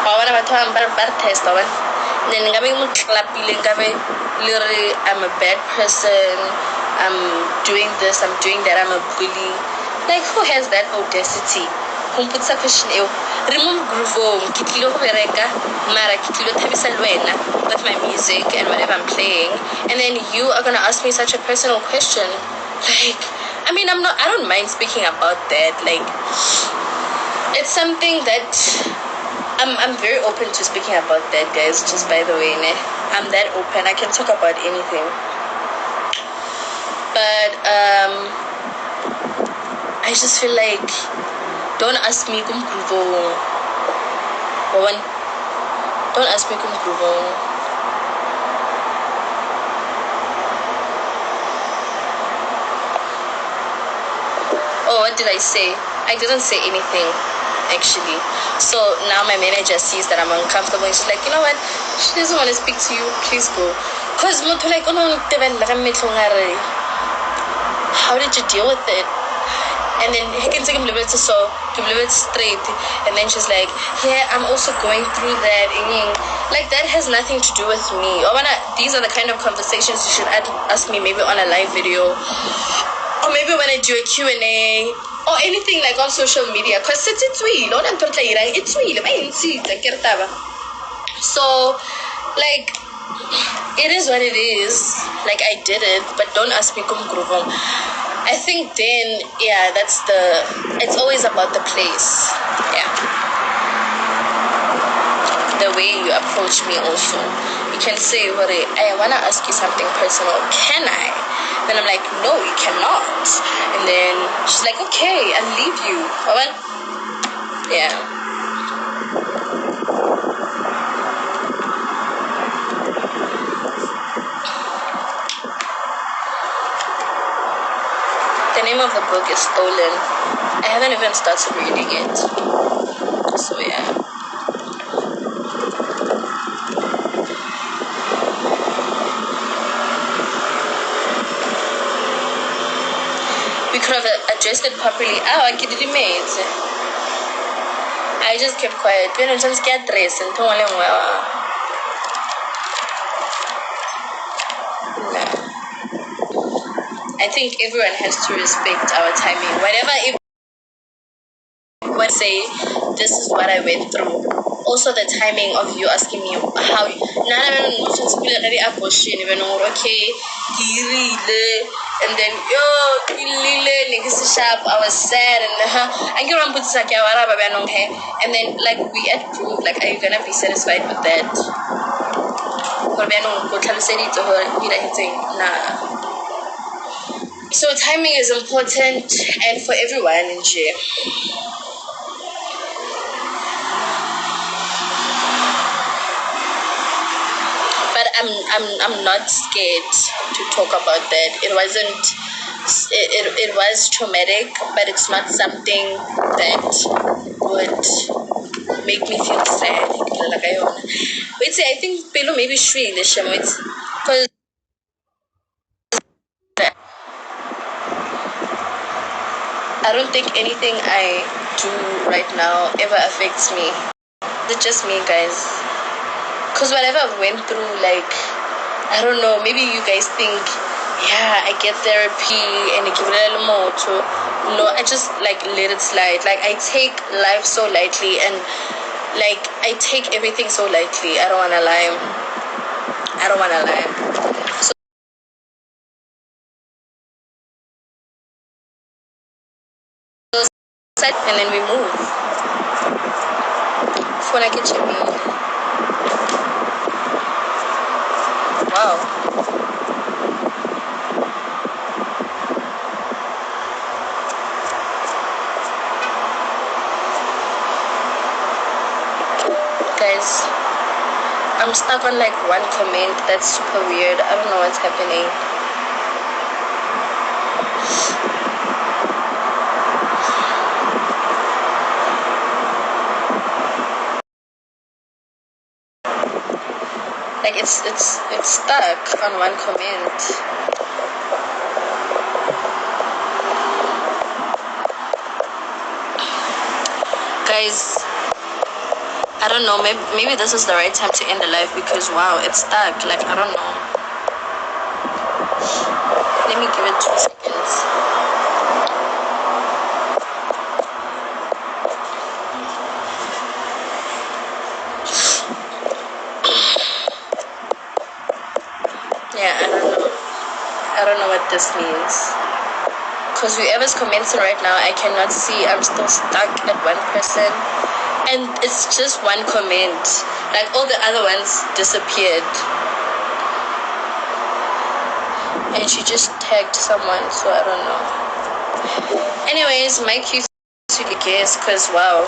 Hawana batho bar test one. Then ngabe mo clapile ngabe literally I'm a bad person. I'm doing this, I'm doing that, I'm a bully. Like who has that audacity? Who puts a question remove groove kitlo go bereka mara kitlo thabisa lwena with my music and whatever I'm playing, and then you are gonna ask me such a personal question. Like, I mean, I don't mind speaking about that. Like, it's something that I'm very open to speaking about that, guys. Just by the way, I'm that open. I can talk about anything. But I just feel like, don't ask me kumkuvo. Don't ask me kumkuvo. Oh, what did I say? I didn't say anything, actually. So now my manager sees that I'm uncomfortable and she's like, you know what? She doesn't want to speak to you. Please go. Because like, how did you deal with it? And then he can take him a little bit straight. And then she's like, yeah, I'm also going through that. Like, that has nothing to do with me. These are the kind of conversations you should ask me maybe on a live video. Or maybe when I do a Q&A or anything like on social media, because it's real. So, like, it is what it is. Like, I did it, but don't ask me kumgruvong. I think then, yeah, it's always about the place. Yeah. The way you approach me also. You can say, I want to ask you something personal. Can I? Then I'm like, no, you cannot. And then she's like, okay, I'll leave you. Yeah. The name of the book is Stolen. I haven't even started reading it. So yeah. We could have addressed it properly. I just kept quiet. I think everyone has to respect our timing. Whatever everyone say, this is what I went through. Also the timing of you asking me how okay, and then I was sad and then like we had proof, like, are you gonna be satisfied with that? So timing is important, and for everyone in jail. But I'm not scared to talk about that. It was traumatic, but it's not something that would make me feel sad. Wait, I think Pelo maybe Shri because I don't think anything I do right now ever affects me. It's just me, guys. Because whatever I've went through, like, I don't know, maybe you guys think, yeah, I get therapy and I give it a little more to, no, I just, like, let it slide. Like, I take life so lightly and, like, I take everything so lightly. I don't want to lie. So, and then we move. For like a chimney. Wow. Guys, I'm stuck on like one comment that's super weird. I don't know what's happening. Like it's stuck on one comment. Guys, I don't know, maybe this is the right time to end the live because wow, it's stuck. Like, I don't know. Let me give it 2 seconds. Yeah, I don't know. I don't know what this means. Because whoever's commenting right now, I cannot see. I'm still stuck at one person. And it's just one comment. Like, all the other ones disappeared. And she just tagged someone, so I don't know. Anyways, my cute really guess, because wow.